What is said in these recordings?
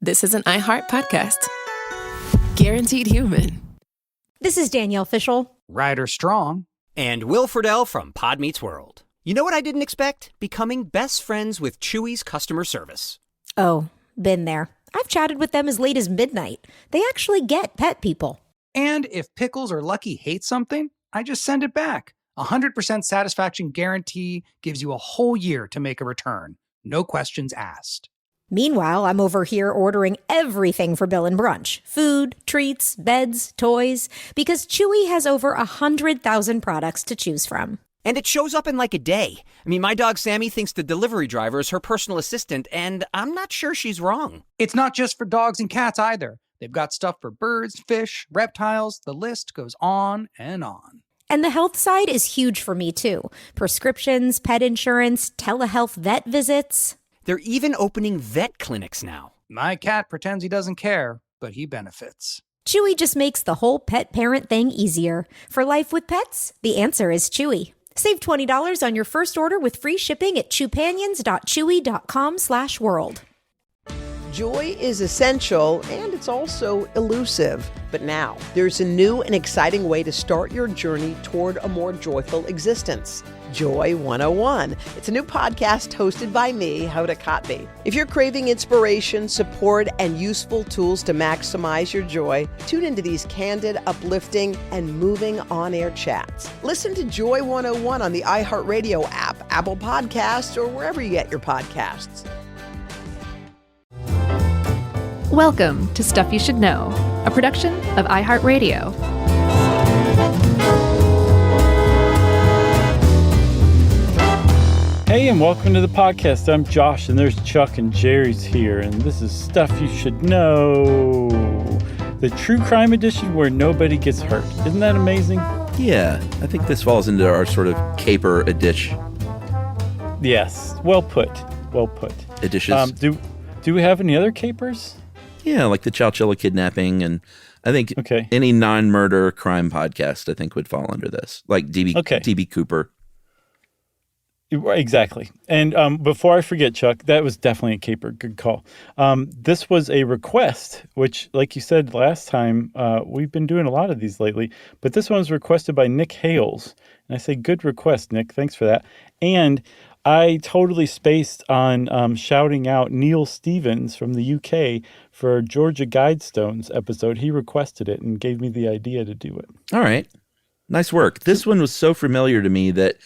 this is an iHeart podcast. Guaranteed human. This is Danielle Fishel. Ryder Strong. And Will Friedle from Pod Meets World. You know what I didn't expect? Becoming best friends with Chewy's customer service. Oh, been there. I've chatted with them as late as midnight. They actually get pet people. And if Pickles or Lucky hate something, I just send it back. 100% satisfaction guarantee gives you a whole year to make a return. No questions asked. Meanwhile, I'm over here ordering everything for Bill and Brunch. Food, treats, beds, toys. Because Chewy has over 100,000 products to choose from. And it shows up in like a day. I mean, my dog Sammy thinks the delivery driver is her personal assistant, and I'm not sure she's wrong. It's not just for dogs and cats either. They've got stuff for birds, fish, reptiles. The list goes on and on. And the health side is huge for me, too. Prescriptions, pet insurance, telehealth vet visits. They're even opening vet clinics now. My cat pretends he doesn't care, but he benefits. Chewy just makes the whole pet parent thing easier. For life with pets, the answer is Chewy. Save $20 on your first order with free shipping at chewpanions.chewy.com/world. Joy is essential, and it's also elusive. But now, there's a new and exciting way to start your journey toward a more joyful existence. Joy 101. It's a new podcast hosted by me, Hoda Kotb. If you're craving inspiration, support, and useful tools to maximize your joy, tune into these candid, uplifting, and moving on-air chats. Listen to Joy 101 on the iHeartRadio app, Apple Podcasts, or wherever you get your podcasts. Welcome to Stuff You Should Know, a production of iHeartRadio. Hey, and welcome to the podcast. I'm Josh, and there's Chuck and Jerry's here, and this is Stuff You Should Know, the true crime edition where nobody gets hurt. Isn't that amazing? Yeah, I think this falls into our sort of caper edition. Yes, well put. Editions. Do we have any other capers? Yeah, like the Chowchilla kidnapping, and I think any non-murder crime podcast I think would fall under this, like DB Cooper. Exactly. And before I forget, Chuck, that was definitely a caper. Good call. This was a request, which, like you said last time, we've been doing a lot of these lately, but this one was requested by Nick Hales. And I say, good request, Nick. Thanks for that. And I totally spaced on shouting out Neil Stevens from the UK for Georgia Guidestones episode. He requested it and gave me the idea to do it. All right. Nice work. This one was so familiar to me that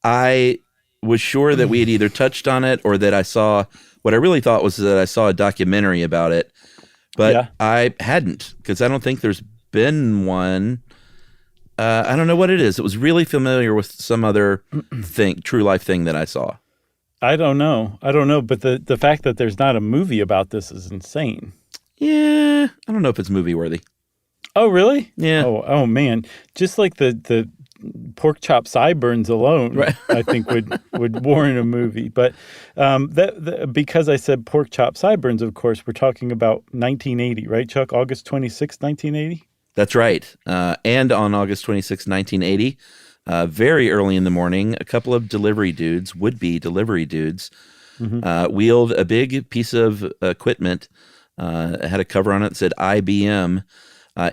I was sure that we had either touched on it or that I saw, what I really thought was that I saw a documentary about it, but I hadn't, because I don't think there's been one. I don't know what it is. It was really familiar with some other true life thing that I saw. I don't know. But the fact that there's not a movie about this is insane. Yeah. I don't know if it's movie worthy. Oh, really? Yeah. Oh man. Just like the pork chop sideburns alone, right. I think would warrant a movie. But because I said pork chop sideburns, of course, we're talking about 1980, right, Chuck? August 26, 1980? That's right. And on August 26, 1980, very early in the morning, a couple of would-be delivery dudes, wheeled a big piece of equipment, had a cover on it that said IBM,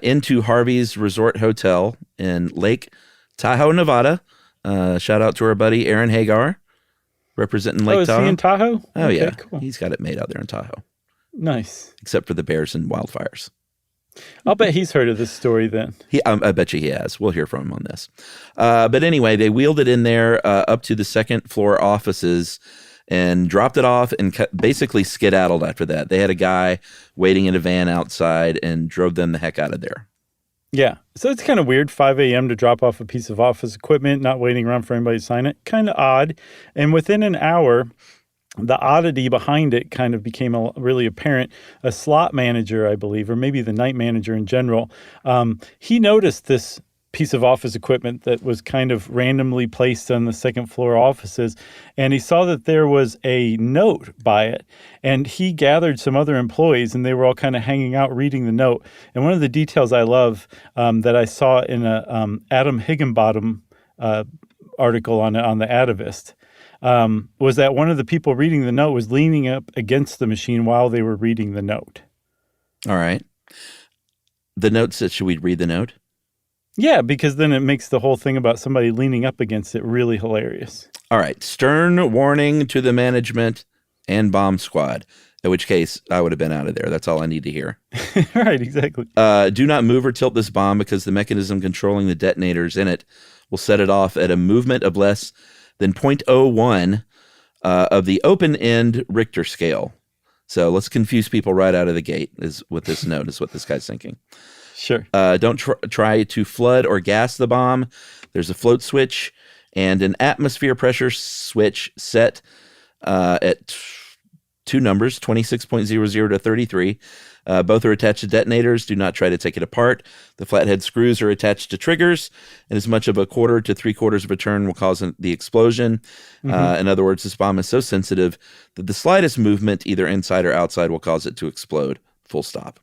into Harvey's Resort Hotel in Lake Tahoe, Nevada. Shout out to our buddy Aaron Hagar, representing Lake Tahoe. Oh, is he in Tahoe? Oh, okay, yeah. Cool. He's got it made out there in Tahoe. Nice. Except for the bears and wildfires. I'll bet he's heard of this story then. I bet you he has. We'll hear from him on this. But anyway, they wheeled it in there up to the second floor offices and dropped it off and basically skedaddled after that. They had a guy waiting in a van outside and drove them the heck out of there. Yeah. So it's kind of weird, 5 a.m. to drop off a piece of office equipment, not waiting around for anybody to sign it. Kind of odd. And within an hour, the oddity behind it kind of became really apparent. A slot manager, I believe, or maybe the night manager in general, he noticed this piece of office equipment that was kind of randomly placed on the second floor offices, and he saw that there was a note by it, and he gathered some other employees, and they were all kind of hanging out reading the note. And one of the details I love that I saw in a Adam Higginbottom article on the Atavist, was that one of the people reading the note was leaning up against the machine while they were reading the note. All right. The note said, should we read the note? Yeah, because then it makes the whole thing about somebody leaning up against it really hilarious. All right. Stern warning to the management and bomb squad. In which case, I would have been out of there. That's all I need to hear. Right, exactly. Do not move or tilt this bomb because the mechanism controlling the detonators in it will set it off at a movement of less than 0.01 of the open-end Richter scale. So let's confuse people right out of the gate is what this note is what this guy's thinking. Sure. Don't try to flood or gas the bomb. There's a float switch and an atmosphere pressure switch set at two numbers, 26.00 to 33. Both are attached to detonators. Do not try to take it apart. The flathead screws are attached to triggers, and as much of a quarter to 3/4 of a turn will cause the explosion. In other words, this bomb is so sensitive that the slightest movement, either inside or outside, will cause it to explode. Full stop.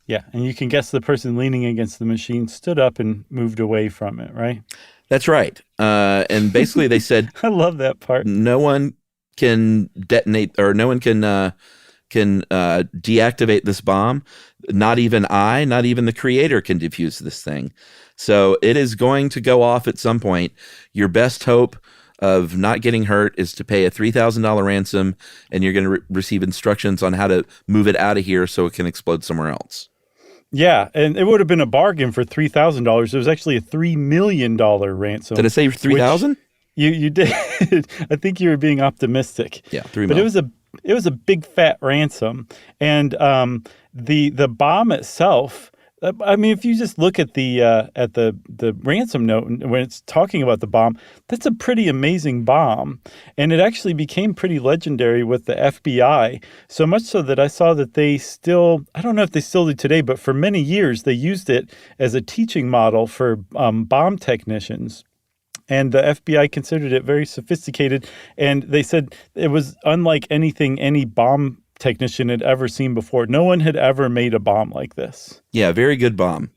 Yeah, and you can guess the person leaning against the machine stood up and moved away from it, right? That's right. And basically they said, I love that part. No one can detonate, or no one can deactivate this bomb. Not even the creator can defuse this thing. So it is going to go off at some point. Your best hope of not getting hurt is to pay a $3,000 ransom, and you're going to receive instructions on how to move it out of here so it can explode somewhere else. Yeah, and it would have been a bargain for $3,000. It was actually a $3 million ransom. Did I say 3,000? You did. I think you were being optimistic. Yeah, $3 million. But it was a big fat ransom, and the bomb itself. I mean, if you just look at the ransom note when it's talking about the bomb, that's a pretty amazing bomb, and it actually became pretty legendary with the FBI. So much so that I saw that they still, I don't know if they still do today, but for many years they used it as a teaching model for bomb technicians. And the FBI considered it very sophisticated, and they said it was unlike anything any bomb technician had ever seen before. No one had ever made a bomb like this. Yeah, very good bomb,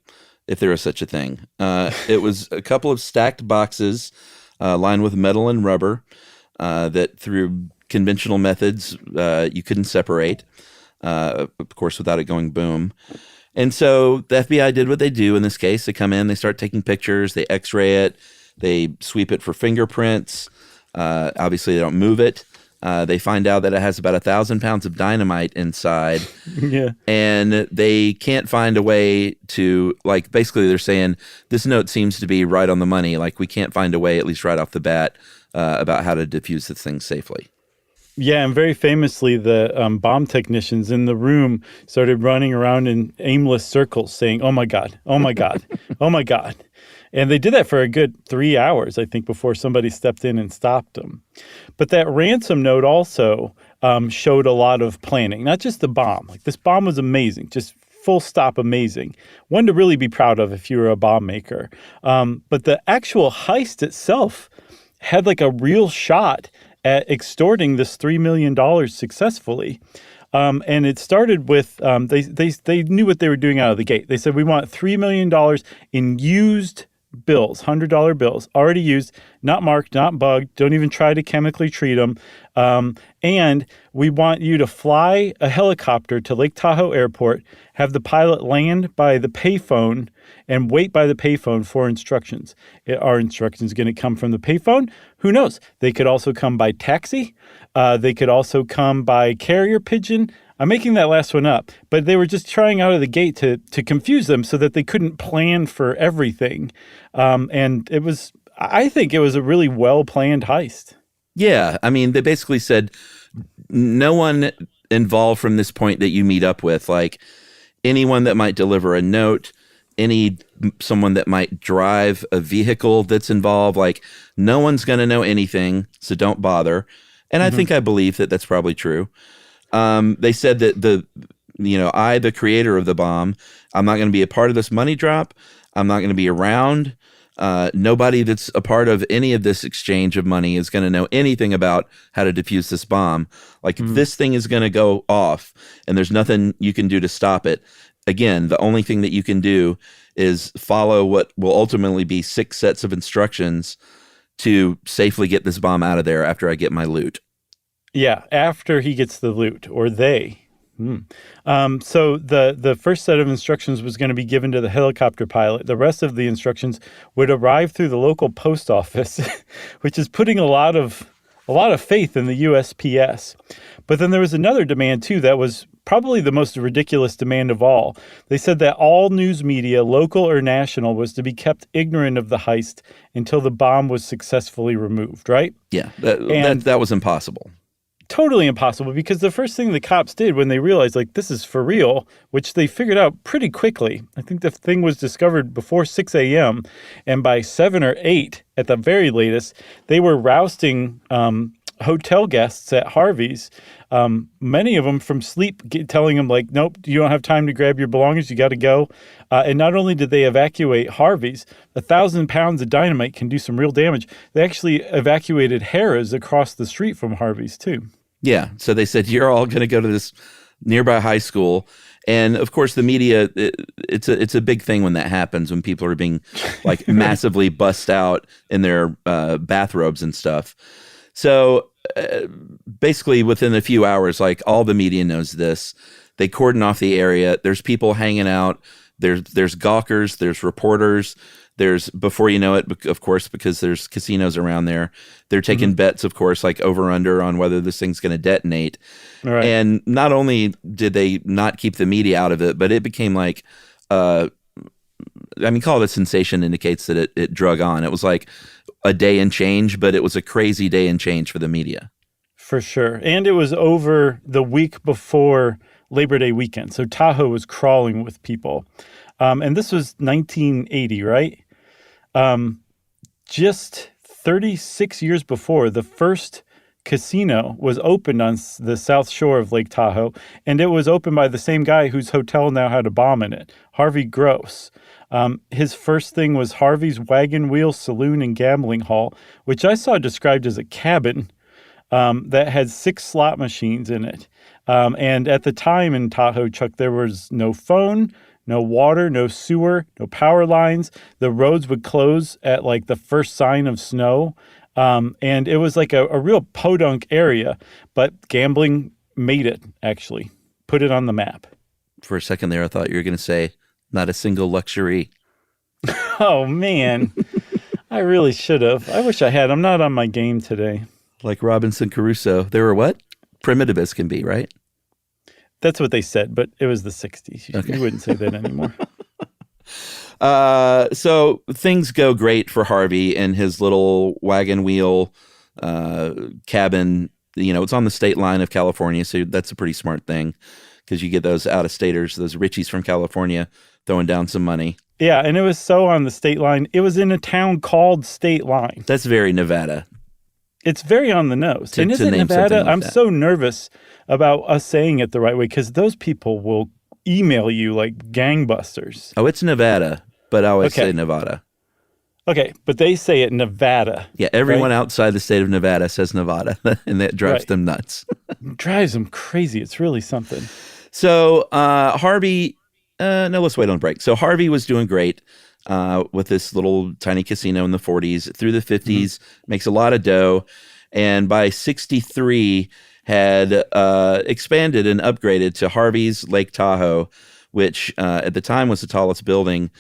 if there is such a thing. It was a couple of stacked boxes lined with metal and rubber that through conventional methods you couldn't separate, of course, without it going boom. And so the FBI did what they do in this case. They come in, they start taking pictures, they x-ray it, they sweep it for fingerprints. Obviously, they don't move it. They find out that it has about 1,000 pounds of dynamite inside. Yeah. And they can't find a way to, like, basically they're saying, this note seems to be right on the money. Like, we can't find a way, at least right off the bat, about how to defuse this thing safely. Yeah, and very famously, the bomb technicians in the room started running around in aimless circles saying, oh, my God, oh, my God, oh, my God. And they did that for a good 3 hours, I think, before somebody stepped in and stopped them. But that ransom note also showed a lot of planning, not just the bomb. Like, this bomb was amazing, just full stop amazing. One to really be proud of if you were a bomb maker. But the actual heist itself had like a real shot at extorting this $3 million successfully. And it started with, they knew what they were doing out of the gate. They said, we want $3 million in used bills, $100 bills, already used, not marked, not bugged, don't even try to chemically treat them. And we want you to fly a helicopter to Lake Tahoe Airport, have the pilot land by the payphone and wait by the payphone for instructions. Are instructions going to come from the payphone? Who knows? They could also come by taxi. They could also come by carrier pigeon. I'm making that last one up, but they were just trying out of the gate to confuse them so that they couldn't plan for everything. And I think it was a really well-planned heist. Yeah, I mean, they basically said no one involved from this point that you meet up with, like anyone that might deliver a note, someone that might drive a vehicle that's involved, like no one's going to know anything, so don't bother. And I think I believe that that's probably true. They said that the creator of the bomb, I'm not going to be a part of this money drop. I'm not going to be around. Nobody that's a part of any of this exchange of money is going to know anything about how to defuse this bomb. Like, if this thing is going to go off and there's nothing you can do to stop it, again, the only thing that you can do is follow what will ultimately be 6 sets of instructions to safely get this bomb out of there after I get my loot. Yeah, after he gets the loot, or they. So the first set of instructions was going to be given to the helicopter pilot. The rest of the instructions would arrive through the local post office, which is putting a lot of faith in the USPS. But then there was another demand too that was probably the most ridiculous demand of all. They said that all news media, local or national, was to be kept ignorant of the heist until the bomb was successfully removed, right? Yeah, that was impossible. Totally impossible, because the first thing the cops did when they realized, like, this is for real, which they figured out pretty quickly. I think the thing was discovered before 6 a.m., and by 7 or 8 at the very latest, they were rousting hotel guests at Harvey's, many of them from sleep, telling them, like, nope, you don't have time to grab your belongings, you got to go. And not only did they evacuate Harvey's, 1,000 pounds of dynamite can do some real damage. They actually evacuated Harrah's across the street from Harvey's, too. Yeah. So they said, you're all going to go to this nearby high school. And of course, the media, it's a big thing when that happens, when people are being like massively bussed out in their bathrobes and stuff. So basically within a few hours, like all the media knows this, they cordon off the area. There's people hanging out. There's gawkers. There's reporters. There's, before you know it, of course, because there's casinos around there, they're taking bets, of course, like over under on whether this thing's going to detonate. Right. And not only did they not keep the media out of it, but it became like, call it a sensation, indicates that it drug on. It was like a day and change, but it was a crazy day and change for the media. For sure. And it was over the week before Labor Day weekend. So Tahoe was crawling with people. And this was 1980, right? Just 36 years before, the first casino was opened on the south shore of Lake Tahoe, and it was opened by the same guy whose hotel now had a bomb in it, Harvey Gross. His first thing was Harvey's Wagon Wheel Saloon and Gambling Hall, which I saw described as a cabin that had 6 slot machines in it. And at the time in Tahoe, Chuck, there was no phone, no water, no sewer, no power lines. The roads would close at like the first sign of snow. And it was like a real podunk area, but gambling made it, actually, put it on the map. For a second there, I thought you were going to say, not a single luxury. Oh, man. I really should have. I wish I had. I'm not on my game today. Like Robinson Crusoe. They were what? Primitive as can be, right? That's what they said, but it was the 60s. You wouldn't say that anymore. So things go great for Harvey and his little wagon wheel cabin. You know, it's on the state line of California, so that's a pretty smart thing, because you get those out-of-staters, those Richies from California, throwing down some money. Yeah, and it was so on the state line. It was in a town called State Line. That's very Nevada. It's very on the nose. And is it Nevada? I'm so nervous about us saying it the right way, because those people will email you like gangbusters. Oh, it's Nevada, but I always say Nevada. Okay, but they say it Nevada. Yeah, everyone outside the state of Nevada says Nevada, and that drives them nuts. Drives them crazy. It's really something. So Harvey, let's wait on a break. So Harvey was doing great with this little tiny casino in the 40s. Through the 50s, makes a lot of dough. And by 63, had expanded and upgraded to Harvey's Lake Tahoe, which at the time was the tallest building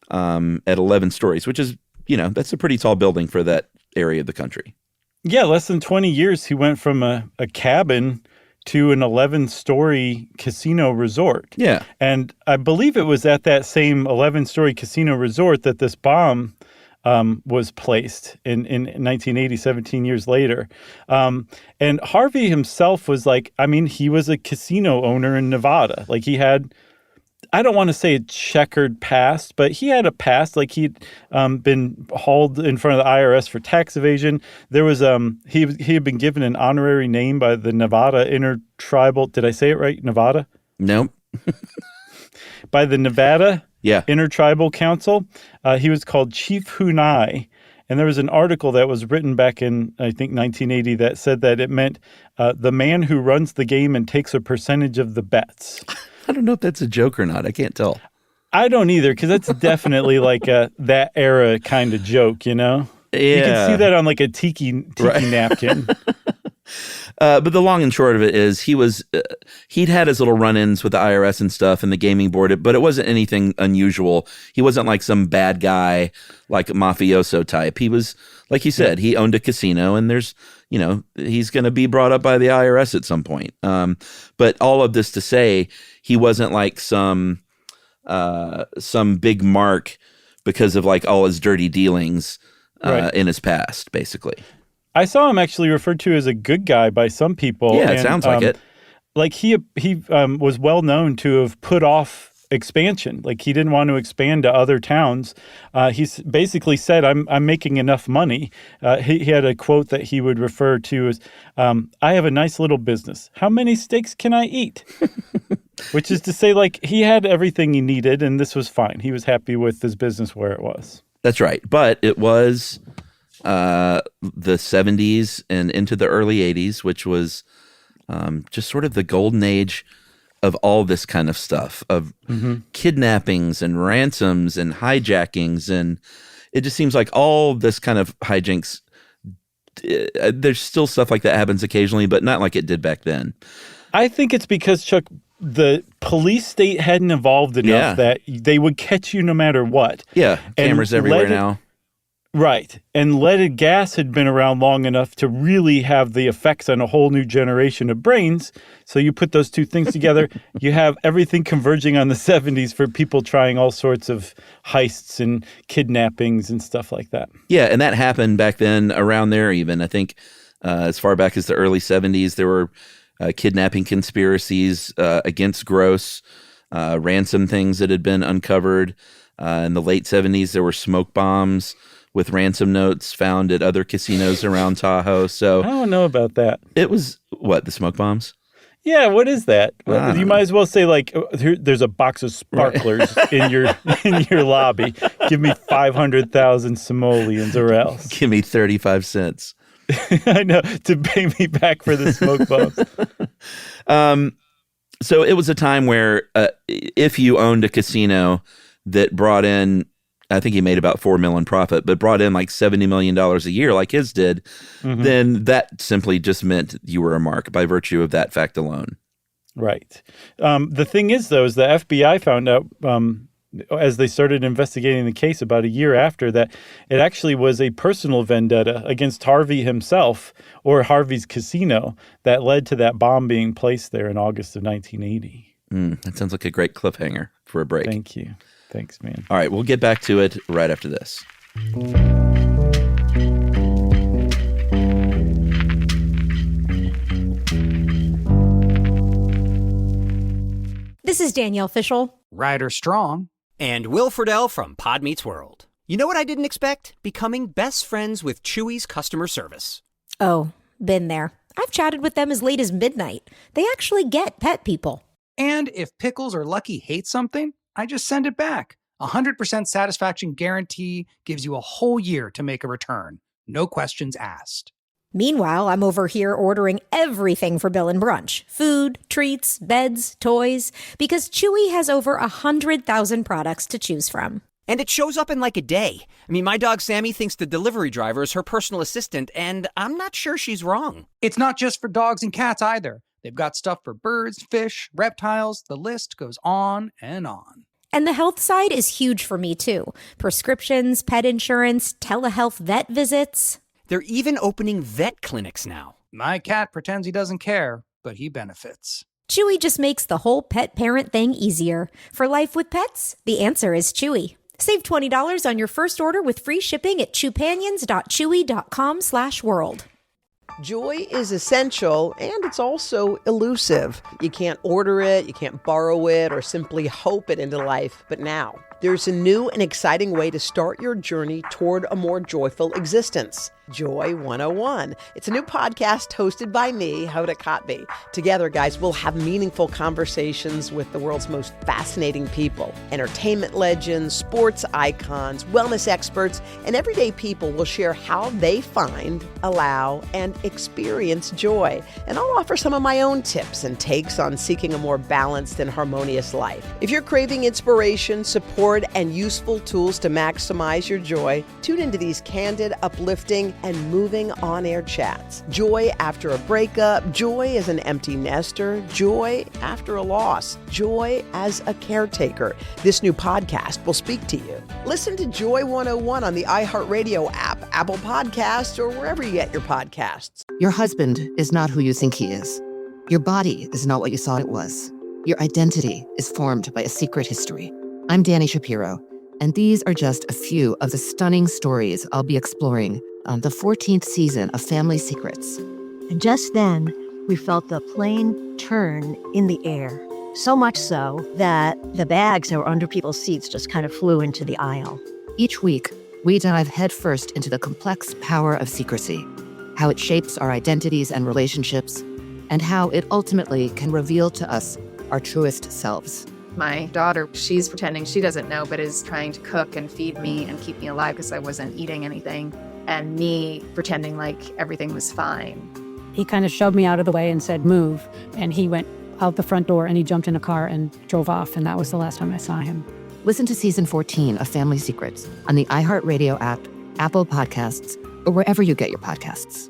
at 11 stories, which is, that's a pretty tall building for that area of the country. Yeah, less than 20 years, he went from a cabin to an 11-story casino resort. Yeah. And I believe it was at that same 11-story casino resort that this bomb was placed in 1980, 17 years later. And Harvey himself was he was a casino owner in Nevada. Like, he had, I don't want to say a checkered past, but he had a past. Like, he'd been hauled in front of the IRS for tax evasion. There was he had been given an honorary name by the Nevada Intertribal. Did I say it right? Nevada? Nope. By the Nevada Intertribal Council. He was called Chief Hunai. And there was an article that was written back in, I think, 1980 that said that it meant the man who runs the game and takes a percentage of the bets. I don't know if that's a joke or not. I can't tell. I don't either, because that's definitely like that era kind of joke, You can see that on like a tiki napkin. But the long and short of it is he'd had his little run-ins with the IRS and stuff and the gaming board, but it wasn't anything unusual. He wasn't like some bad guy, like a mafioso type. He was, like you said, he owned a casino, and he's going to be brought up by the IRS at some point. But all of this to say, he wasn't like some big mark because of like all his dirty dealings in his past, basically. I saw him actually referred to as a good guy by some people. Yeah, it sounds like it. Like he was well known to have put off expansion. Like he didn't want to expand to other towns. He's basically said, I'm making enough money. He had a quote that he would refer to as, I have a nice little business. How many steaks can I eat? Which is to say, like, he had everything he needed, and this was fine. He was happy with his business where it was. That's right. But it was the 70s and into the early 80s, which was just sort of the golden age of all this kind of stuff, of kidnappings and ransoms and hijackings. And it just seems like all this kind of hijinks, there's still stuff like that happens occasionally, but not like it did back then. I think it's because, Chuck, the police state hadn't evolved enough that they would catch you no matter what. Yeah, cameras everywhere now. Right. And leaded gas had been around long enough to really have the effects on a whole new generation of brains. So you put those two things together, you have everything converging on the 70s for people trying all sorts of heists and kidnappings and stuff like that. Yeah, and that happened back then around there even. I think as far back as the early 70s, there were kidnapping conspiracies against Gross, ransom things that had been uncovered. In the late 70s, there were smoke bombs with ransom notes found at other casinos around Tahoe. So I don't know about that. It was, what, the smoke bombs? Yeah, what is that? You might as well say, like, there's a box of sparklers in your lobby. Give me 500,000 simoleons or else. Give me 35 cents. I know, to pay me back for the smoke bombs. So it was a time where if you owned a casino that brought in, I think he made about $4 million profit, but brought in like $70 million a year like his did, then that simply just meant you were a mark by virtue of that fact alone. Right. The thing is, though, is the FBI found out as they started investigating the case about a year after that it actually was a personal vendetta against Harvey himself or Harvey's casino that led to that bomb being placed there in August of 1980. That sounds like a great cliffhanger for a break. Thank you. Thanks, man. All right, we'll get back to it right after this. This is Danielle Fishel. Ryder Strong. And Will Friedle from Pod Meets World. You know what I didn't expect? Becoming best friends with Chewy's customer service. Oh, been there. I've chatted with them as late as midnight. They actually get pet people. And if Pickles or Lucky hate something, I just send it back. 100% satisfaction guarantee gives you a whole year to make a return. No questions asked. Meanwhile, I'm over here ordering everything for Bill and Brunch. Food, treats, beds, toys. Because Chewy has over 100,000 products to choose from. And it shows up in like a day. I mean, my dog Sammy thinks the delivery driver is her personal assistant, and I'm not sure she's wrong. It's not just for dogs and cats either. They've got stuff for birds, fish, reptiles. The list goes on and on. And the health side is huge for me, too. Prescriptions, pet insurance, telehealth vet visits. They're even opening vet clinics now. My cat pretends he doesn't care, but he benefits. Chewy just makes the whole pet parent thing easier. For life with pets, the answer is Chewy. Save $20 on your first order with free shipping at chewpanions.chewy.com/world. Joy is essential, and it's also elusive. You can't order it, you can't borrow it, or simply hope it into life. But now, there's a new and exciting way to start your journey toward a more joyful existence. Joy 101. It's a new podcast hosted by me, Hoda Kotb. Together, guys, we'll have meaningful conversations with the world's most fascinating people. Entertainment legends, sports icons, wellness experts, and everyday people will share how they find, allow, and experience joy. And I'll offer some of my own tips and takes on seeking a more balanced and harmonious life. If you're craving inspiration, support, reward, and useful tools to maximize your joy, tune into these candid, uplifting, and moving on-air chats. Joy after a breakup, joy as an empty nester, joy after a loss, joy as a caretaker. This new podcast will speak to you. Listen to Joy 101 on the iHeartRadio app, Apple Podcasts, or wherever you get your podcasts. Your husband is not who you think he is. Your body is not what you thought it was. Your identity is formed by a secret history. I'm Dani Shapiro, and these are just a few of the stunning stories I'll be exploring on the 14th season of Family Secrets. And just then, we felt the plane turn in the air. So much so that the bags that were under people's seats just kind of flew into the aisle. Each week, we dive headfirst into the complex power of secrecy, how it shapes our identities and relationships, and how it ultimately can reveal to us our truest selves. My daughter, she's pretending she doesn't know, but is trying to cook and feed me and keep me alive because I wasn't eating anything. And me pretending like everything was fine. He kind of shoved me out of the way and said, move. And he went out the front door and he jumped in a car and drove off. And that was the last time I saw him. Listen to season 14 of Family Secrets on the iHeartRadio app, Apple Podcasts, or wherever you get your podcasts.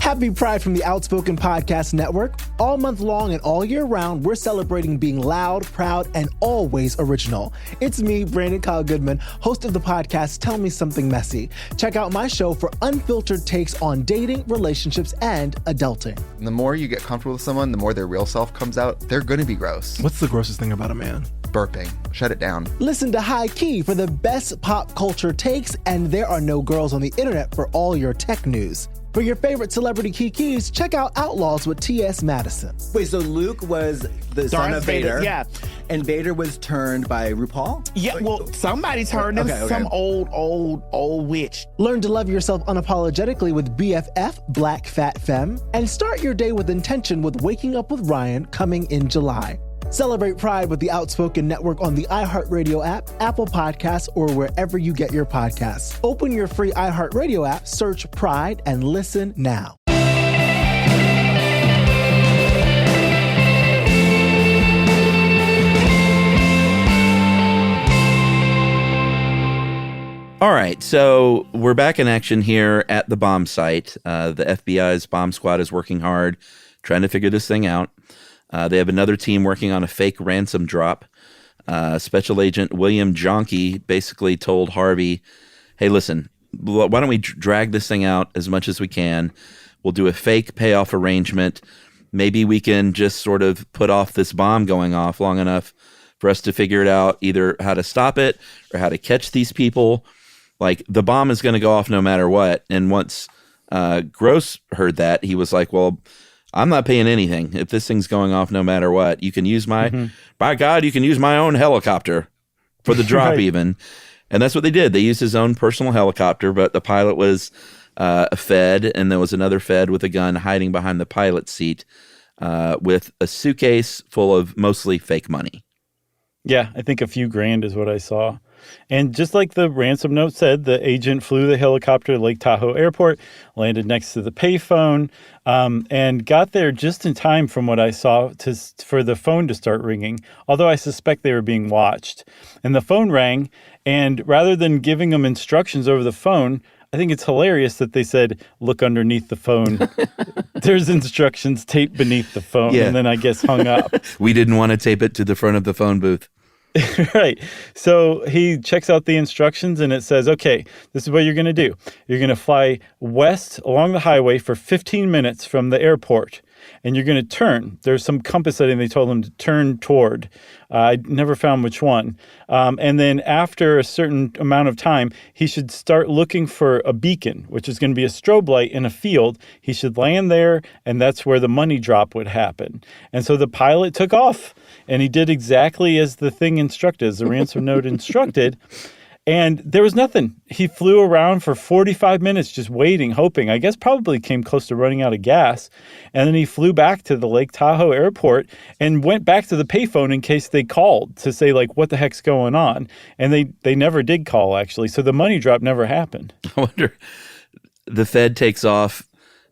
Happy Pride from the Outspoken Podcast Network. All month long and all year round, we're celebrating being loud, proud, and always original. It's me, Brandon Kyle Goodman, host of the podcast Tell Me Something Messy. Check out my show for unfiltered takes on dating, relationships, and adulting. The more you get comfortable with someone, the more their real self comes out. They're going to be gross. What's the grossest thing about a man? Burping. Shut it down. Listen to High Key for the best pop culture takes, and there are no girls on the internet for all your tech news. For your favorite celebrity kikis, check out Outlaws with T.S. Madison. Wait, so Luke was the son of Vader? Yeah. And Vader was turned by RuPaul? Yeah, well, somebody turned him. Okay. Some old witch. Learn to love yourself unapologetically with BFF, Black Fat Femme. And start your day with intention with Waking Up with Ryan coming in July. Celebrate Pride with the Outspoken Network on the iHeartRadio app, Apple Podcasts, or wherever you get your podcasts. Open your free iHeartRadio app, search Pride, and listen now. All right, so we're back in action here at the bomb site. The FBI's bomb squad is working hard, trying to figure this thing out. They have another team working on a fake ransom drop. Special Agent William Jonke basically told Harvey, hey, listen, why don't we drag this thing out as much as we can? We'll do a fake payoff arrangement. Maybe we can just sort of put off this bomb going off long enough for us to figure it out, either how to stop it or how to catch these people. Like, the bomb is going to go off no matter what. And once Gross heard that, he was like, well, I'm not paying anything if this thing's going off no matter what. You can use by God, you can use my own helicopter for the drop even. And that's what they did. They used his own personal helicopter, but the pilot was a Fed, and there was another Fed with a gun hiding behind the pilot's seat with a suitcase full of mostly fake money. Yeah, I think a few grand is what I saw. And just like the ransom note said, the agent flew the helicopter to Lake Tahoe Airport, landed next to the payphone, and got there just in time from what I saw for the phone to start ringing, although I suspect they were being watched. And the phone rang, and rather than giving them instructions over the phone, I think it's hilarious that they said, look underneath the phone. There's instructions taped beneath the phone, and then I guess hung up. We didn't want to tape it to the front of the phone booth. Right. So he checks out the instructions and it says, okay, this is what you're going to do. You're going to fly west along the highway for 15 minutes from the airport. And you're going to turn. There's some compass setting they told him to turn toward. I never found which one. And then after a certain amount of time, he should start looking for a beacon, which is going to be a strobe light in a field. He should land there, and that's where the money drop would happen. And so the pilot took off, and he did exactly as the thing instructed, as the ransom note instructed. And there was nothing. He flew around for 45 minutes just waiting, hoping. I guess probably came close to running out of gas. And then he flew back to the Lake Tahoe airport and went back to the payphone in case they called to say, like, what the heck's going on? And they never did call, actually. So the money drop never happened. I wonder, the Fed takes off,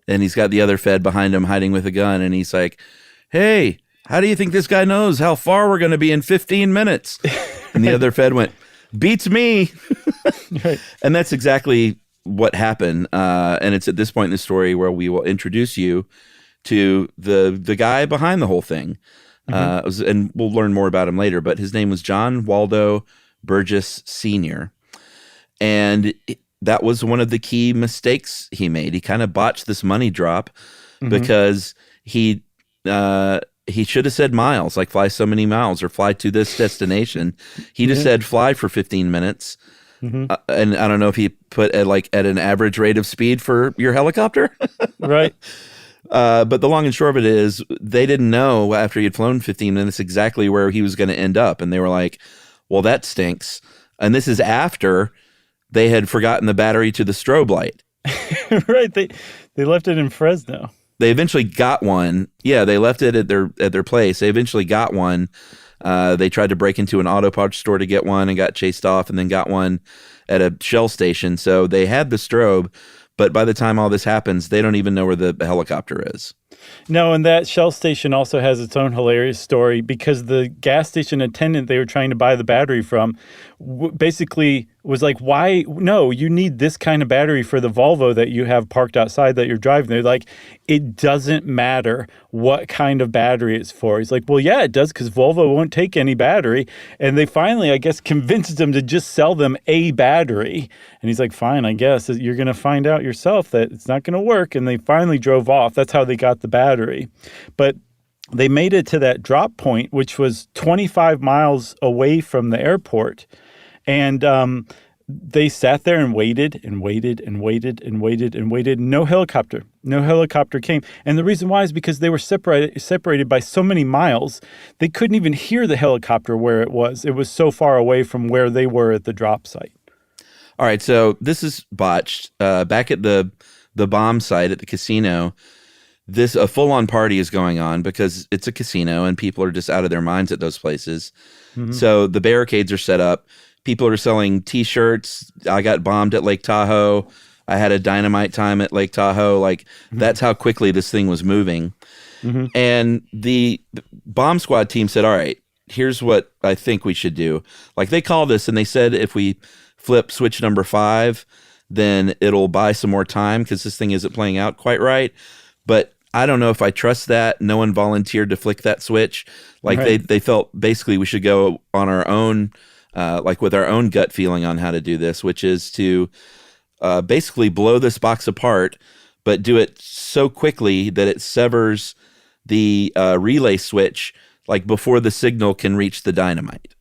and he's got the other Fed behind him hiding with a gun. And he's like, hey, how do you think this guy knows how far we're going to be in 15 minutes? And the other Fed went, beats me. Right. And that's exactly what happened. And it's at this point in the story where we will introduce you to the guy behind the whole thing. And we'll learn more about him later, but his name was John Waldo Burgess Sr. And that was one of the key mistakes he made. He kind of botched this money drop because he should have said miles, like fly so many miles or fly to this destination. He just said fly for 15 minutes. And I don't know if he put at an average rate of speed for your helicopter. Right. But the long and short of it is they didn't know after he had flown 15 minutes exactly where he was going to end up. And they were like, well, that stinks. And this is after they had forgotten the battery to the strobe light. Right. They left it in Fresno. They eventually got one. Yeah, they left it at their place. They eventually got one. They tried to break into an auto parts store to get one and got chased off, and then got one at a Shell station. So they had the strobe, but by the time all this happens, they don't even know where the helicopter is. No, and that Shell station also has its own hilarious story because the gas station attendant they were trying to buy the battery from basically was like, why? No, you need this kind of battery for the Volvo that you have parked outside that you're driving. They're like, it doesn't matter what kind of battery it's for. He's like, well, yeah, it does because Volvo won't take any battery. And they finally, I guess, convinced him to just sell them a battery. And he's like, fine, I guess you're going to find out yourself that it's not going to work. And they finally drove off. That's how they got the battery. But they made it to that drop point, which was 25 miles away from the airport. And they sat there and waited and waited and waited and waited and waited. No helicopter came. And the reason why is because they were separated by so many miles, they couldn't even hear the helicopter where it was. It was so far away from where they were at the drop site. All right, so this is botched. Back at the bomb site at the casino, a full-on party is going on because it's a casino and people are just out of their minds at those places. So the barricades are set up. People are selling T-shirts. I got bombed at Lake Tahoe. I had a dynamite time at Lake Tahoe. Like, that's how quickly this thing was moving. And the bomb squad team said, all right, here's what I think we should do. Like, they called us and they said if we flip switch number 5, then it'll buy some more time because this thing isn't playing out quite right. But I don't know if I trust that. No one volunteered to flick that switch. Like, they felt basically we should go on our own, like with our own gut feeling on how to do this, which is to basically blow this box apart, but do it so quickly that it severs the relay switch, like before the signal can reach the dynamite.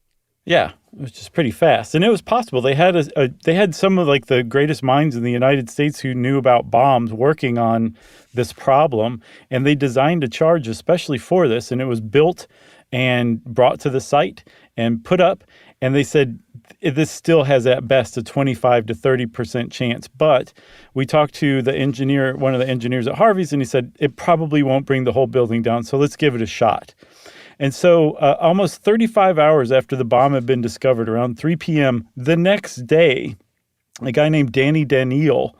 Yeah, which is pretty fast. And it was possible. They had they had some of like the greatest minds in the United States who knew about bombs working on this problem, and they designed a charge especially for this, and it was built and brought to the site and put up, and they said this still has at best a 25 to 30% chance. But we talked to the engineer, one of the engineers at Harvey's, and he said it probably won't bring the whole building down, so let's give it a shot. And so almost 35 hours after the bomb had been discovered, around 3 p.m. the next day, a guy named Danny Daniel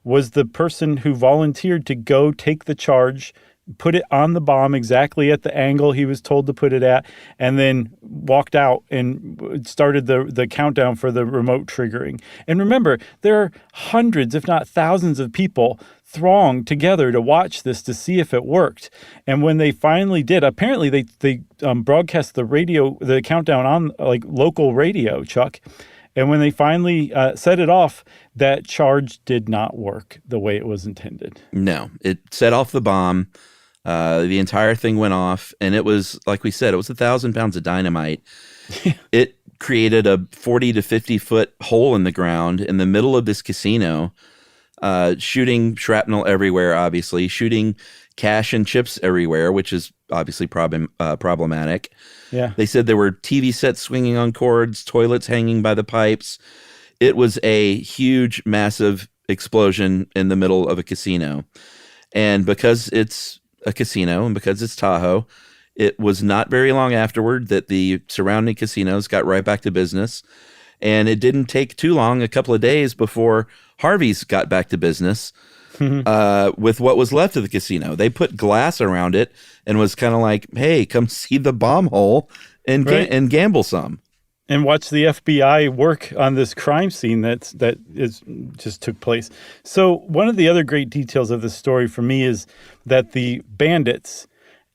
was the person who volunteered to go take the charge, put it on the bomb exactly at the angle he was told to put it at, and then walked out and started the countdown for the remote triggering. And remember, there are hundreds, if not thousands of people thronged together to watch this to see if it worked. And when they finally did, apparently they broadcast the countdown on like local radio, Chuck. And when they finally set it off, that charge did not work the way it was intended. No, it set off the bomb. The entire thing went off, and it was, like we said, it was 1,000 pounds of dynamite. It created a 40 to 50 foot hole in the ground in the middle of this casino, shooting shrapnel everywhere, obviously, shooting cash and chips everywhere, which is obviously problematic. Yeah. They said there were TV sets swinging on cords, toilets hanging by the pipes. It was a huge, massive explosion in the middle of a casino. And because it's a casino and because it's Tahoe, it was not very long afterward that the surrounding casinos got right back to business. And it didn't take too long, a couple of days, before Harvey's got back to business with what was left of the casino. They put glass around it and was kind of like, hey, come see the bomb hole and gamble some. and watch the FBI work on this crime scene that just took place. So one of the other great details of this story for me is that the bandits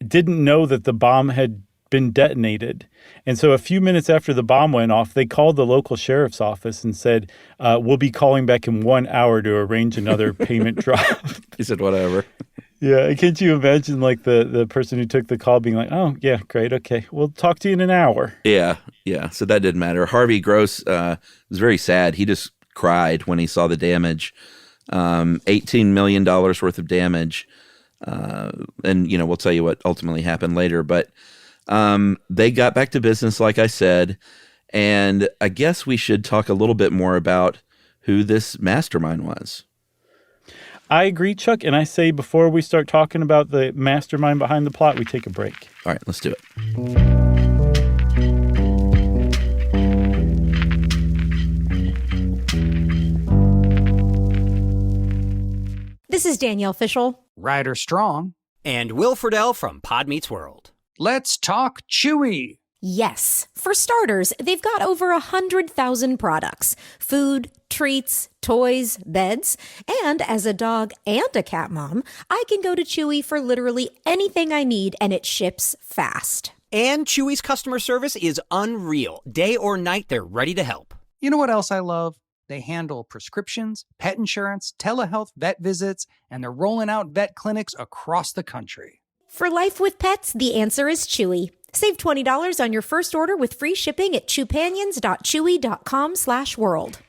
didn't know that the bomb had been detonated. And so a few minutes after the bomb went off, they called the local sheriff's office and said, we'll be calling back in 1 hour to arrange another payment drop. He said, whatever. Yeah, can't you imagine like the person who took the call being like, oh, yeah, great, okay, we'll talk to you in an hour. Yeah, so that didn't matter. Harvey Gross was very sad. He just cried when he saw the damage, $18 million worth of damage. And, we'll tell you what ultimately happened later. But they got back to business, like I said, and I guess we should talk a little bit more about who this mastermind was. I agree, Chuck, and I say before we start talking about the mastermind behind the plot, we take a break. All right, let's do it. This is Danielle Fishel, Ryder Strong, and Will Friedle from Pod Meets World. Let's talk Chewy. Yes. For starters, they've got over 100,000 products. Food, treats, toys, beds. And as a dog and a cat mom, I can go to Chewy for literally anything I need, and it ships fast. And Chewy's customer service is unreal. Day or night, they're ready to help. You know what else I love? They handle prescriptions, pet insurance, telehealth, vet visits, and they're rolling out vet clinics across the country. For life with pets, the answer is Chewy. Save $20 on your first order with free shipping at chewpanions.chewy.com/world.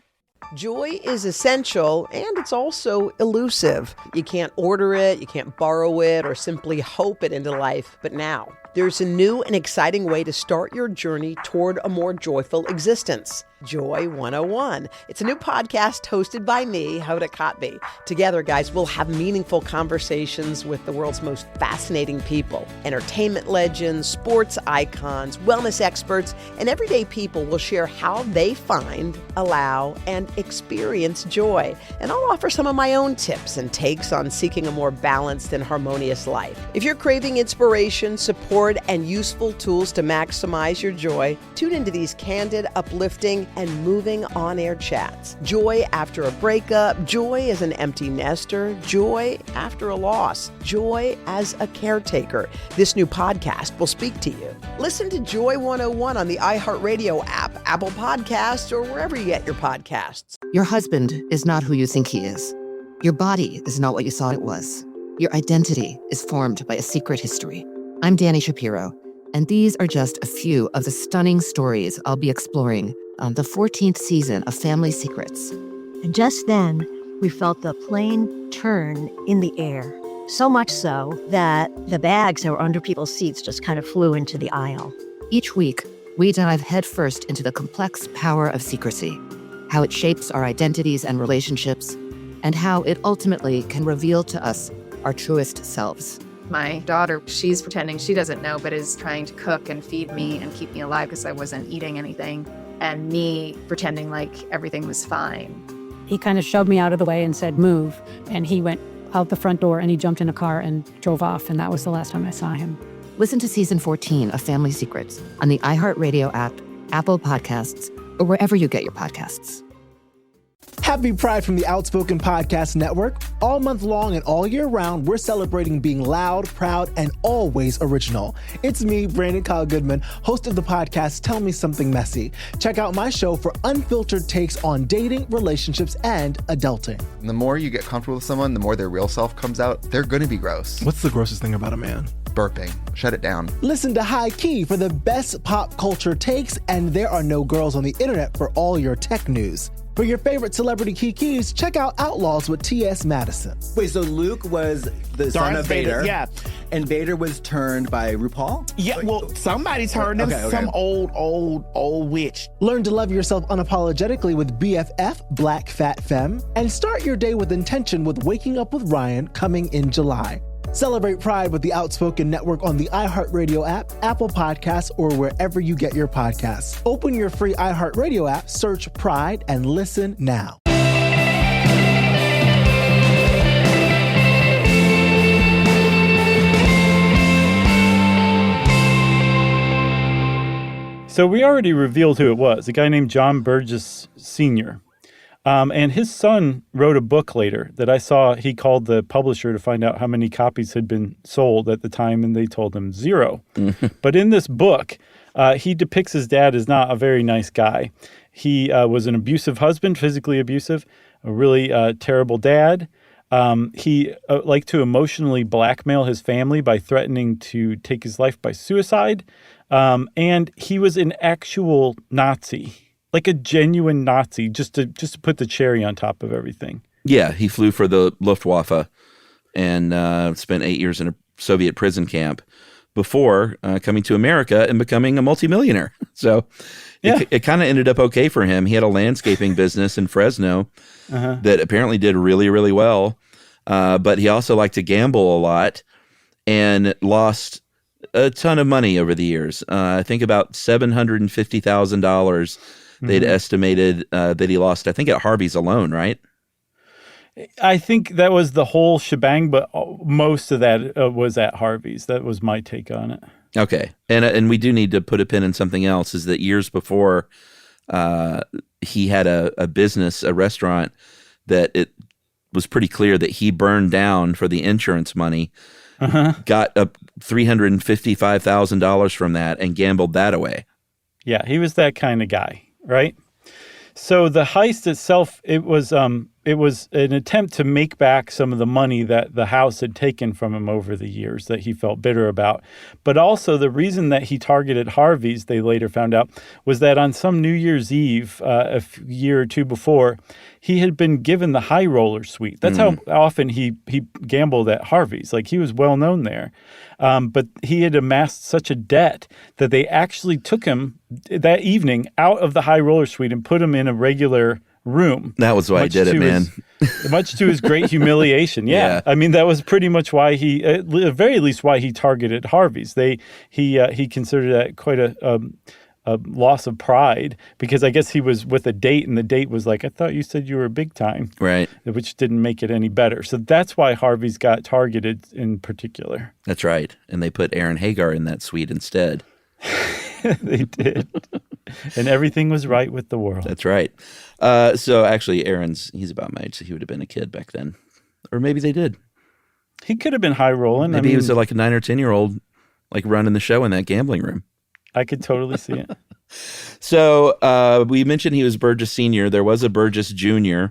Joy is essential, and it's also elusive. You can't order it, you can't borrow it, or simply hope it into life. But now, there's a new and exciting way to start your journey toward a more joyful existence. Joy 101. It's a new podcast hosted by me, Hoda Kotb. Together, guys, we'll have meaningful conversations with the world's most fascinating people. Entertainment legends, sports icons, wellness experts, and everyday people will share how they find, allow, and experience joy. And I'll offer some of my own tips and takes on seeking a more balanced and harmonious life. If you're craving inspiration, support, and useful tools to maximize your joy, tune into these candid, uplifting, and moving on-air chats. Joy after a breakup, joy as an empty nester, joy after a loss, joy as a caretaker. This new podcast will speak to you. Listen to Joy 101 on the iHeartRadio app, Apple Podcasts, or wherever you get your podcasts. Your husband is not who you think he is. Your body is not what you thought it was. Your identity is formed by a secret history. I'm Dani Shapiro, and these are just a few of the stunning stories I'll be exploring on the 14th season of Family Secrets. And just then, we felt the plane turn in the air. So much so that the bags that were under people's seats just kind of flew into the aisle. Each week, we dive headfirst into the complex power of secrecy, how it shapes our identities and relationships, and how it ultimately can reveal to us our truest selves. My daughter, she's pretending she doesn't know, but is trying to cook and feed me and keep me alive because I wasn't eating anything. And me pretending like everything was fine. He kind of shoved me out of the way and said, move. And he went out the front door and he jumped in a car and drove off. And that was the last time I saw him. Listen to season 14 of Family Secrets on the iHeartRadio app, Apple Podcasts, or wherever you get your podcasts. Happy Pride from the Outspoken Podcast Network. All month long and all year round, we're celebrating being loud, proud, and always original. It's me, Brandon Kyle Goodman, host of the podcast Tell Me Something Messy. Check out my show for unfiltered takes on dating, relationships, and adulting. The more you get comfortable with someone, the more their real self comes out. They're going to be gross. What's the grossest thing about a man? Burping. Shut it down. Listen to High Key for the best pop culture takes, and there are no girls on the internet for all your tech news. For your favorite celebrity kikis, check out Outlaws with T.S. Madison. Wait, so Luke was the son of Vader? Yeah. And Vader was turned by RuPaul? Yeah, well, somebody turned him. Okay. Some old witch. Learn to love yourself unapologetically with BFF, Black Fat Femme, and start your day with intention with Waking Up with Ryan coming in July. Celebrate Pride with the Outspoken Network on the iHeartRadio app, Apple Podcasts, or wherever you get your podcasts. Open your free iHeartRadio app, search Pride, and listen now. So we already revealed who it was, a guy named John Burgess Sr. And his son wrote a book later that I saw. He called the publisher to find out how many copies had been sold at the time, and they told him 0. But in this book, he depicts his dad as not a very nice guy. He was an abusive husband, physically abusive, a really terrible dad. He liked to emotionally blackmail his family by threatening to take his life by suicide. And he was an actual Nazi. Like a genuine Nazi, just to put the cherry on top of everything. Yeah, he flew for the Luftwaffe and spent 8 years in a Soviet prison camp before coming to America and becoming a multimillionaire. So it kind of ended up okay for him. He had a landscaping business in Fresno that apparently did really, really well. But he also liked to gamble a lot and lost a ton of money over the years. I think about $750,000 they'd estimated that he lost, I think, at Harvey's alone, right? I think that was the whole shebang, but most of that was at Harvey's. That was my take on it. Okay. And we do need to put a pin in something else, is that years before he had a business, a restaurant, that it was pretty clear that he burned down for the insurance money, got up $355,000 from that and gambled that away. Yeah, he was that kind of guy, right? So the heist itself, it was an attempt to make back some of the money that the house had taken from him over the years that he felt bitter about. But also the reason that he targeted Harvey's, they later found out, was that on some New Year's Eve, a year or two before, he had been given the high roller suite. That's how often he gambled at Harvey's. Like, he was well known there. But he had amassed such a debt that they actually took him that evening out of the high roller suite and put him in a regular room. That was why he did it, man. Much to his great humiliation. Yeah. I mean, that was pretty much why he, at the very least, why he targeted Harvey's. He considered that quite a loss of pride, because I guess he was with a date, and the date was like, I thought you said you were big time. Right. Which didn't make it any better. So that's why Harvey's got targeted in particular. That's right. And they put Aaron Hagar in that suite instead. They did. And everything was right with the world. That's right. So actually, he's about my age, so he would have been a kid back then. Or maybe they did. He could have been high rolling. Maybe he was like a 9 or 10-year-old, like running the show in that gambling room. I could totally see it. So we mentioned he was Burgess Sr. There was a Burgess Jr.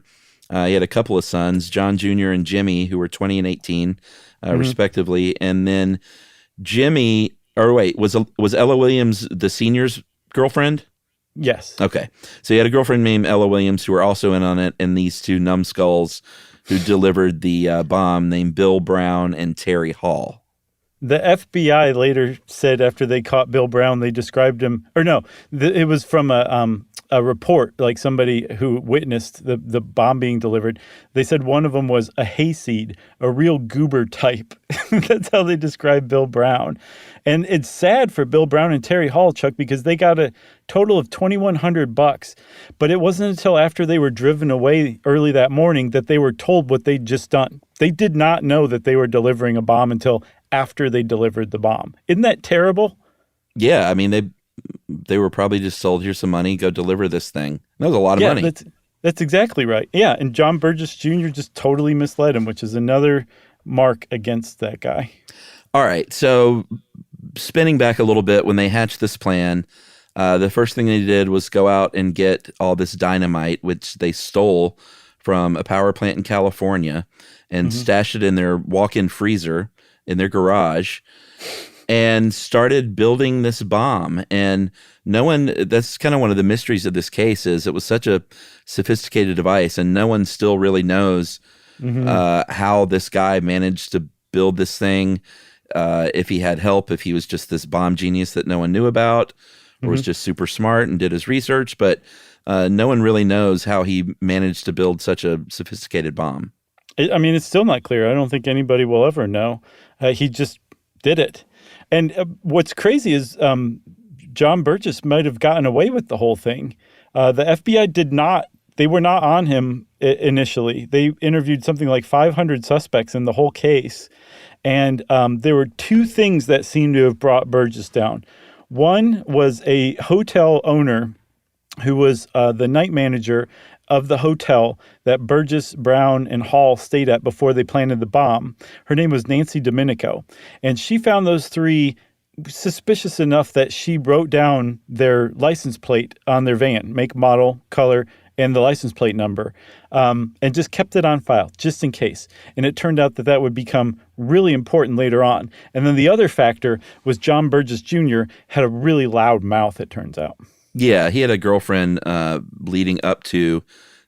He had a couple of sons, John Jr. and Jimmy, who were 20 and 18, respectively. And then Jimmy, was Ella Williams the senior's girlfriend? Yes. Okay. So he had a girlfriend named Ella Williams who were also in on it, and these two numbskulls who delivered the bomb named Bill Brown and Terry Hall. The FBI later said, after they caught Bill Brown, they described him, it was from a report, like somebody who witnessed the bomb being delivered. They said one of them was a hayseed, a real goober type. That's how they described Bill Brown. And it's sad for Bill Brown and Terry Hall, Chuck, because they got a total of $2,100. But it wasn't until after they were driven away early that morning that they were told what they'd just done. They did not know that they were delivering a bomb until after they delivered the bomb. Isn't that terrible? Yeah, I mean, they were probably just told, here's some money, go deliver this thing. That was a lot of money. That's exactly right. Yeah, and John Burgess Jr. just totally misled him, which is another mark against that guy. All right, so spinning back a little bit, when they hatched this plan, the first thing they did was go out and get all this dynamite, which they stole from a power plant in California, and stashed it in their walk-in freezer in their garage, and started building this bomb. And that's kind of one of the mysteries of this case, is it was such a sophisticated device, and no one still really knows how this guy managed to build this thing, if he had help, if he was just this bomb genius that no one knew about, or was just super smart and did his research. But no one really knows how he managed to build such a sophisticated bomb. I mean, it's still not clear. I don't think anybody will ever know. He just did it. And what's crazy is John Burgess might have gotten away with the whole thing. The FBI they were not on him initially. They interviewed something like 500 suspects in the whole case. And there were two things that seemed to have brought Burgess down. One was a hotel owner who was the night manager of the hotel that Burgess, Brown, and Hall stayed at before they planted the bomb. Her name was Nancy Domenico. And she found those three suspicious enough that she wrote down their license plate on their van, make, model, color, and the license plate number, and just kept it on file just in case. And it turned out that would become really important later on. And then the other factor was John Burgess Jr. had a really loud mouth, it turns out. Yeah, he had a girlfriend leading up to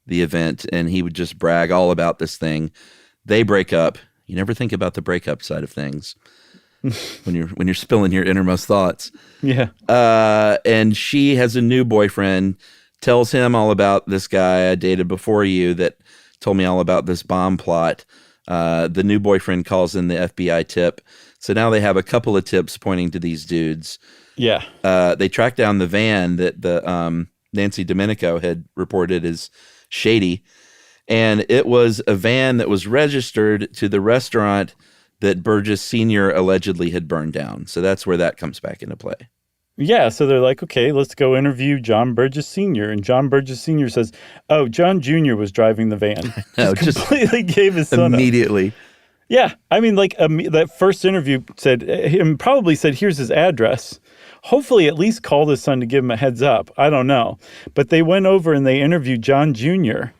the event, and he would just brag all about this thing. They break up. You never think about the breakup side of things when you're spilling your innermost thoughts. Yeah. And she has a new boyfriend, tells him all about this guy I dated before you that told me all about this bomb plot. The new boyfriend calls in the FBI tip. So now they have a couple of tips pointing to these dudes. Yeah. They tracked down the van that the Nancy Domenico had reported as shady. And it was a van that was registered to the restaurant that Burgess Sr. allegedly had burned down. So that's where that comes back into play. Yeah, so they're like, okay, let's go interview John Burgess Sr. And John Burgess Sr. says, oh, John Jr. was driving the van. No, just completely gave his son immediately. up. Yeah, I mean, like that first interview probably said, here's his address. Hopefully at least called his son to give him a heads up. I don't know. But they went over and they interviewed John Jr.,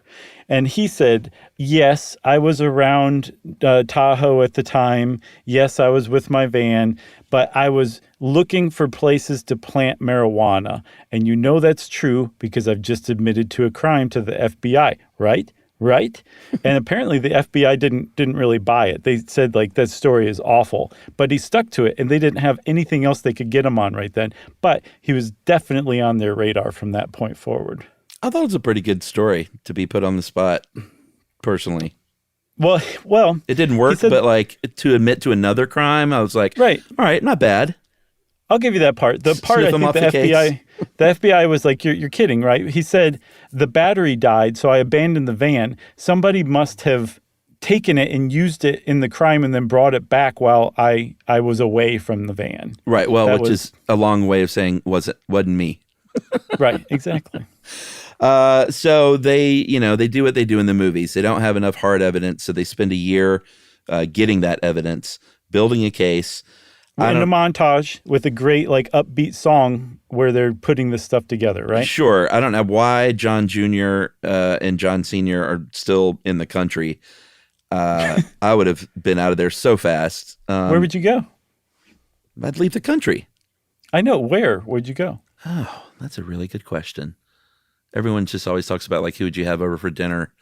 and he said, yes, I was around Tahoe at the time. Yes, I was with my van, but I was looking for places to plant marijuana. And you know that's true because I've just admitted to a crime to the FBI, right? Right? And apparently the FBI didn't really buy it. They said, like, that story is awful. But he stuck to it, and they didn't have anything else they could get him on right then. But he was definitely on their radar from that point forward. I thought it was a pretty good story to be put on the spot, personally. Well, it didn't work, but like to admit to another crime, I was like, right, all right, not bad. I'll give you that part. The part I think the FBI was like, you're kidding, right? He said the battery died, so I abandoned the van. Somebody must have taken it and used it in the crime and then brought it back while I was away from the van. Right. Well, which is a long way of saying wasn't me. Right. Exactly. So they do what they do in the movies. They don't have enough hard evidence, so they spend a year getting that evidence, building a case. In a montage with a great, like, upbeat song where they're putting this stuff together, right? Sure. I don't know why John Jr. And John Sr. are still in the country. I would have been out of there so fast. Where would you go? I'd leave the country. I know. Where would you go? Oh, that's a really good question. Everyone just always talks about, like, who would you have over for dinner,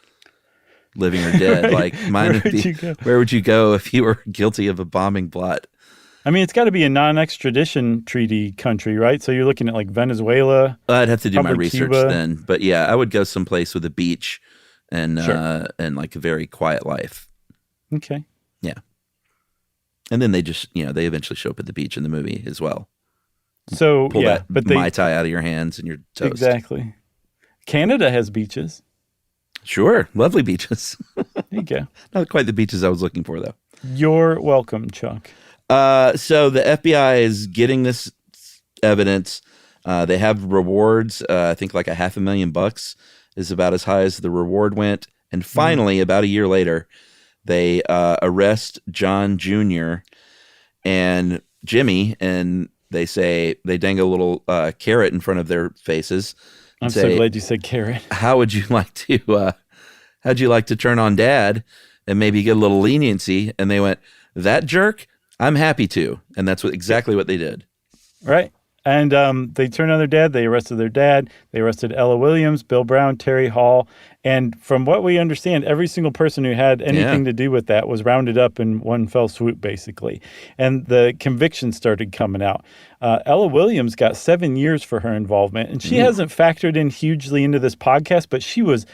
living or dead? Right. Like, mine would be, where would you go if you were guilty of a bombing plot? I mean, it's got to be a non-extradition treaty country, right? So you're looking at, like, Venezuela. I'd have to do my research Cuba. then. But yeah, I would go someplace with a beach and like a very quiet life. Okay. Yeah. And then they just, they eventually show up at the beach in the movie as well. So, pull yeah. that Mai Tai out of your hands and you're toast. Exactly. Canada has beaches. Sure. Lovely beaches. There you go. Not quite the beaches I was looking for, though. You're welcome, Chuck. So the FBI is getting this evidence. They have rewards. I think like $500,000 is about as high as the reward went. And finally, about a year later, they arrest John Jr. and Jimmy, and they dangle a little carrot in front of their faces. I'm so glad you said carrot. How would you like to turn on Dad and maybe get a little leniency? And they went, that jerk? I'm happy to. And that's exactly what they did. Right. And they turned on their dad. They arrested their dad. They arrested Ella Williams, Bill Brown, Terry Hall. And from what we understand, every single person who had anything to do with that was rounded up in one fell swoop, basically. And the convictions started coming out. Ella Williams got 7 years for her involvement. And she hasn't factored in hugely into this podcast, but she was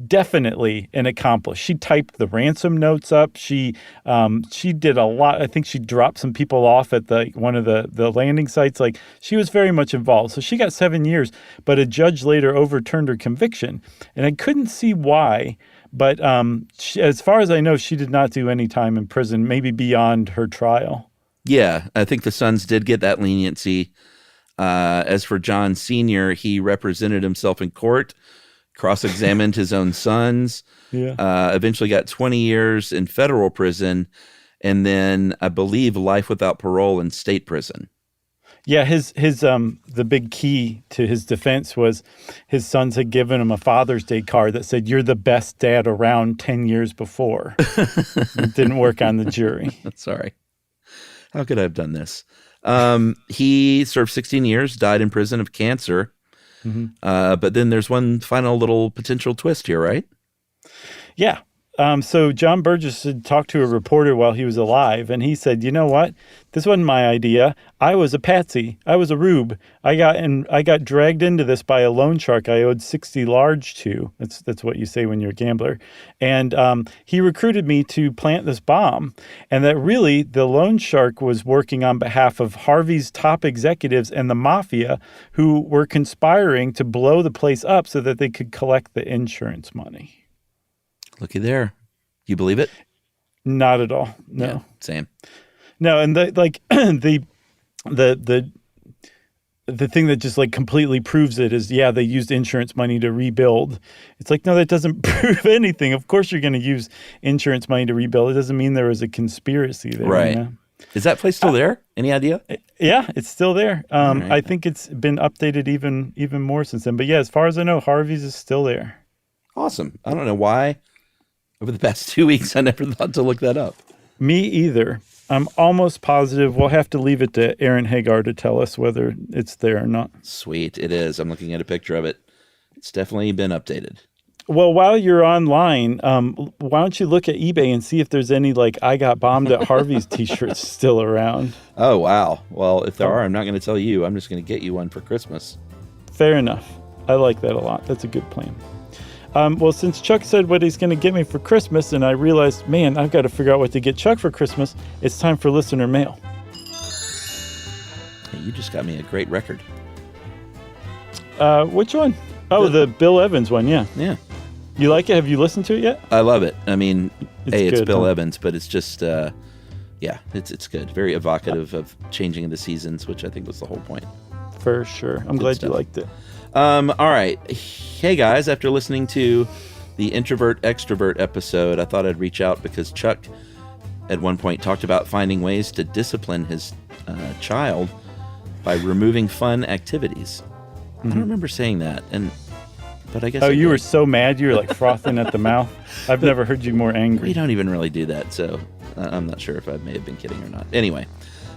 definitely an accomplice. She typed the ransom notes up. She did a lot. I think she dropped some people off at one of the landing sites. Like, she was very much involved. So she got 7 years, but a judge later overturned her conviction. And I couldn't see why, but as far as I know, she did not do any time in prison, maybe beyond her trial. Yeah, I think the Sons did get that leniency. As for John Sr., he represented himself in court, cross-examined his own sons, eventually got 20 years in federal prison, and then I believe life without parole in state prison. Yeah, his the big key to his defense was his sons had given him a Father's Day card that said, "You're the best dad around 10 years before." It didn't work on the jury. Sorry. How could I have done this? He served 16 years, died in prison of cancer. But then there's one final little potential twist here, right? Yeah. So John Burgess had talked to a reporter while he was alive, and he said, "You know what? This wasn't my idea. I was a patsy. I was a rube. I got dragged into this by a loan shark I owed 60 large to." That's what you say when you're a gambler. And he recruited me to plant this bomb, and that really the loan shark was working on behalf of Harvey's top executives and the mafia, who were conspiring to blow the place up so that they could collect the insurance money. Looky there. You believe it? Not at all. No. Yeah, same. No, and the thing that just like completely proves it is, they used insurance money to rebuild. It's like, no, that doesn't prove anything. Of course you're going to use insurance money to rebuild. It doesn't mean there was a conspiracy there. Right. You know? Is that place still there? Any idea? Yeah, it's still there. Right. I think it's been updated even more since then. But yeah, as far as I know, Harvey's is still there. Awesome. I don't know why. Over the past 2 weeks, I never thought to look that up. Me either. I'm almost positive. We'll have to leave it to Aaron Hagar to tell us whether it's there or not. Sweet. It is. I'm looking at a picture of it. It's definitely been updated. Well, while you're online, why don't you look at eBay and see if there's any, like, I got bombed at Harvey's t-shirts still around. Oh, wow. Well, if there are, I'm not going to tell you. I'm just going to get you one for Christmas. Fair enough. I like that a lot. That's a good plan. Well, since Chuck said what he's going to get me for Christmas, and I realized, man, I've got to figure out what to get Chuck for Christmas, it's time for listener mail. Hey, you just got me a great record. Which one? Oh, the Bill Evans one, yeah. Yeah. You like it? Have you listened to it yet? I love it. I mean, it's good, Bill Evans, but it's just, it's good. Very evocative of changing of the seasons, which I think was the whole point. For sure. I'm glad you liked it. All right. Hey, guys, after listening to the Introvert Extrovert episode, I thought I'd reach out because Chuck at one point talked about finding ways to discipline his child by removing fun activities. I don't remember saying that, but I guess. Oh, you were so mad you were like frothing at the mouth. I've never heard you more angry. We don't even really do that, so I'm not sure if I may have been kidding or not. Anyway,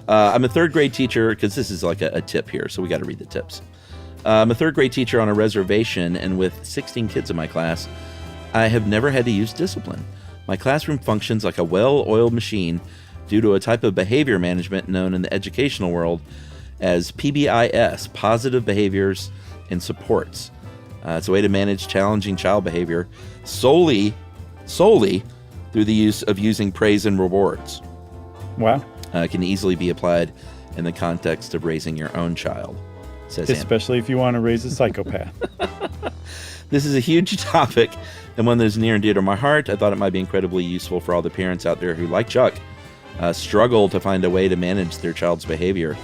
I'm a third grade teacher, because this is like a tip here, so we got to read the tips. I'm a third grade teacher on a reservation, and with 16 kids in my class, I have never had to use discipline. My classroom functions like a well-oiled machine due to a type of behavior management known in the educational world as PBIS, Positive Behaviors and Supports. It's a way to manage challenging child behavior solely through the use of using praise and rewards. Wow. It can easily be applied in the context of raising your own child. Especially if you want to raise a psychopath. This is a huge topic and one that is near and dear to my heart. I thought it might be incredibly useful for all the parents out there who, like Chuck, struggle to find a way to manage their child's behavior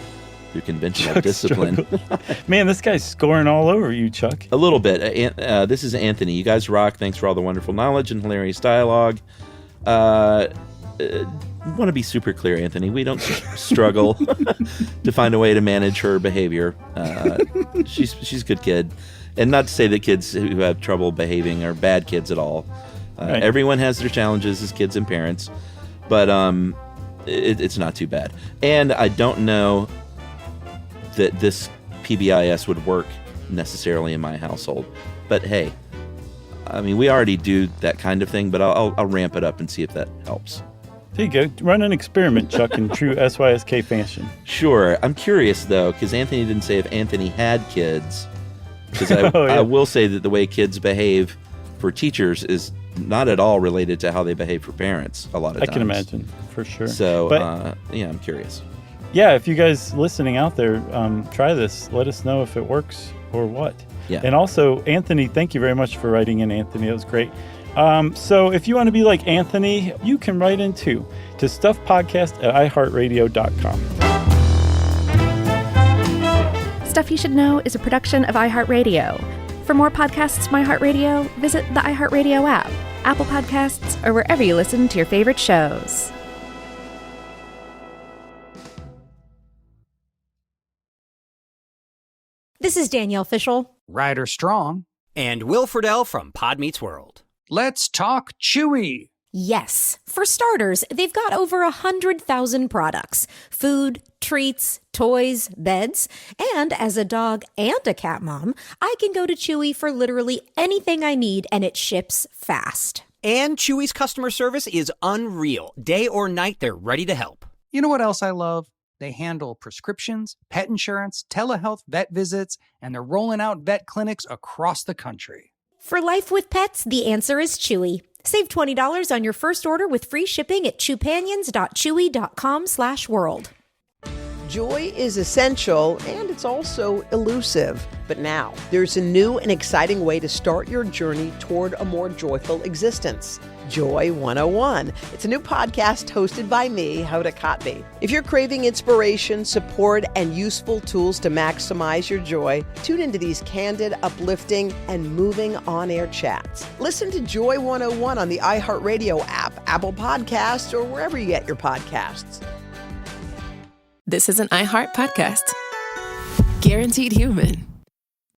through conventional discipline. Man, this guy's scoring all over you, Chuck. A little bit. This is Anthony. You guys rock. Thanks for all the wonderful knowledge and hilarious dialogue. Want to be super clear, Anthony. We don't struggle to find a way to manage her behavior. She's a good kid. And not to say that kids who have trouble behaving are bad kids at all. Right. Everyone has their challenges as kids and parents. But it's not too bad. And I don't know that this PBIS would work necessarily in my household. But hey, I mean, we already do that kind of thing, but I'll ramp it up and see if that helps. There you go. Run an experiment, Chuck, in true SYSK fashion. Sure. I'm curious, though, because Anthony didn't say if Anthony had kids. Because I will say that the way kids behave for teachers is not at all related to how they behave for parents a lot of times. I can imagine, for sure. So, I'm curious. Yeah, if you guys listening out there, try this. Let us know if it works or what. Yeah. And also, Anthony, thank you very much for writing in, Anthony. That was great. So if you want to be like Anthony, you can write in too to stuffpodcast@iheartradio.com. Stuff You Should Know is a production of iHeartRadio. For more podcasts from iHeartRadio, visit the iHeartRadio app, Apple Podcasts, or wherever you listen to your favorite shows. This is Danielle Fishel. Ryder Strong. And Will Friedle from Pod Meets World. Let's talk Chewy. Yes. For starters, they've got over 100,000 products. Food, treats, toys, beds. And as a dog and a cat mom, I can go to Chewy for literally anything I need, and it ships fast. And Chewy's customer service is unreal. Day or night, they're ready to help. You know what else I love? They handle prescriptions, pet insurance, telehealth, vet visits, and they're rolling out vet clinics across the country. For life with pets, the answer is Chewy. Save $20 on your first order with free shipping at chewpanions.chewy.com/world. Joy is essential and it's also elusive. But now, there's a new and exciting way to start your journey toward a more joyful existence. Joy 101. It's a new podcast hosted by me, Hoda Kotb. If you're craving inspiration, support, and useful tools to maximize your joy, tune into these candid, uplifting, and moving on-air chats. Listen to Joy 101 on the iHeartRadio app, Apple Podcasts, or wherever you get your podcasts. This is an iHeart podcast. Guaranteed Human.